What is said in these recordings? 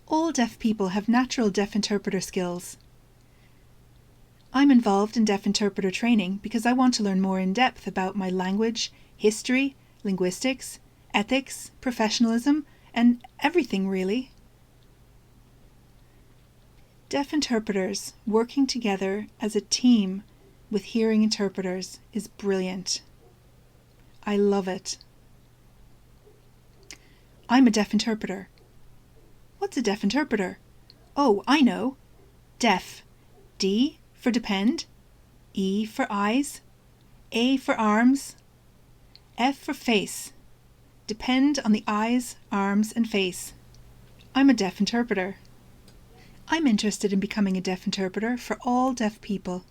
All deaf people have natural deaf interpreter skills. I'm involved in deaf interpreter training because I want to learn more in depth about my language, history, linguistics, ethics, professionalism, and everything really. Deaf interpreters working together as a team with hearing interpreters is brilliant. I love it. I'm a deaf interpreter. What's a deaf interpreter? Oh, I know. Deaf. D for depend, E for eyes, A for arms, F for face. Depend on the eyes, arms, and face. I'm a deaf interpreter. I'm interested in becoming a deaf interpreter for all deaf people.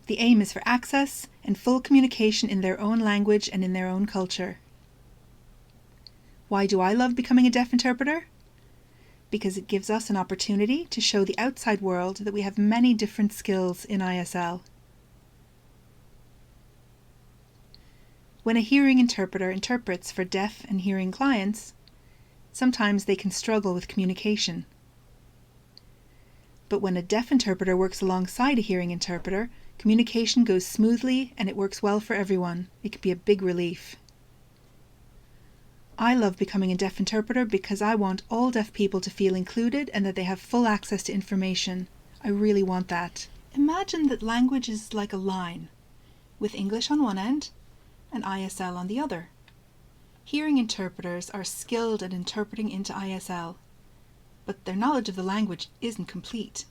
The aim is for access and full communication in their own language and in their own culture. Why do I love becoming a deaf interpreter? Because it gives us an opportunity to show the outside world that we have many different skills in ISL. When a hearing interpreter interprets for deaf and hearing clients, sometimes they can struggle with communication. But when a deaf interpreter works alongside a hearing interpreter, communication goes smoothly and it works well for everyone. It can be a big relief. I love becoming a deaf interpreter because I want all deaf people to feel included and that they have full access to information. I really want that. Imagine that language is like a line, with English on one end and ISL on the other. Hearing interpreters are skilled at interpreting into ISL, but their knowledge of the language isn't complete.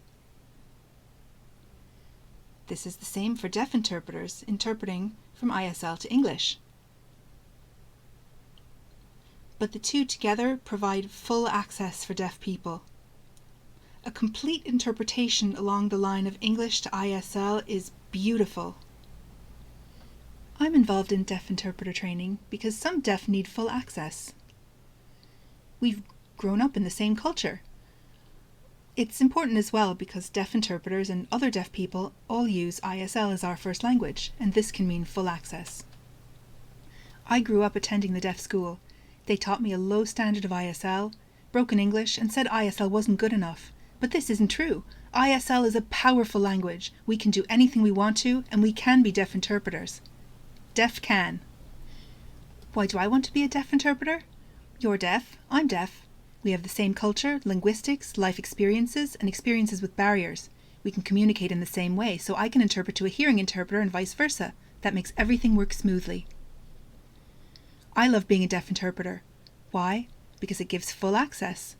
This is the same for deaf interpreters interpreting from ISL to English. But the two together provide full access for deaf people. A complete interpretation along the line of English to ISL is beautiful. I'm involved in deaf interpreter training because some deaf need full access. We've grown up in the same culture. It's important as well because deaf interpreters and other deaf people all use ISL as our first language, and this can mean full access. I grew up attending the deaf school. They taught me a low standard of ISL, broken English, and said ISL wasn't good enough. But this isn't true. ISL is a powerful language. We can do anything we want to, and we can be deaf interpreters. Deaf can. Why do I want to be a deaf interpreter? You're deaf, I'm deaf. We have the same culture, linguistics, life experiences, and experiences with barriers. We can communicate in the same way, so I can interpret to a hearing interpreter and vice versa. That makes everything work smoothly. I love being a deaf interpreter. Why? Because it gives full access.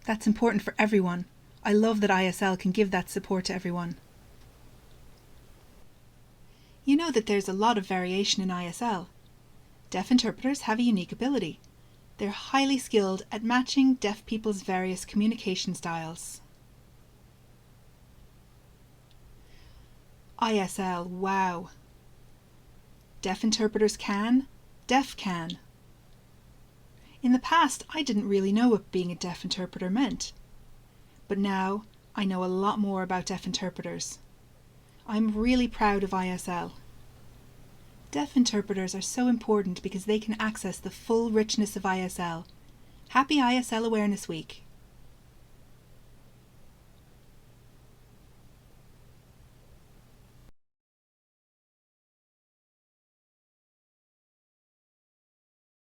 That's important for everyone. I love that ISL can give that support to everyone. You know that there's a lot of variation in ISL. Deaf interpreters have a unique ability. They're highly skilled at matching deaf people's various communication styles. ISL, wow. Deaf interpreters can, deaf can. In the past, I didn't really know what being a deaf interpreter meant. But now, I know a lot more about deaf interpreters. I'm really proud of ISL. Deaf interpreters are so important because they can access the full richness of ISL. Happy ISL Awareness Week!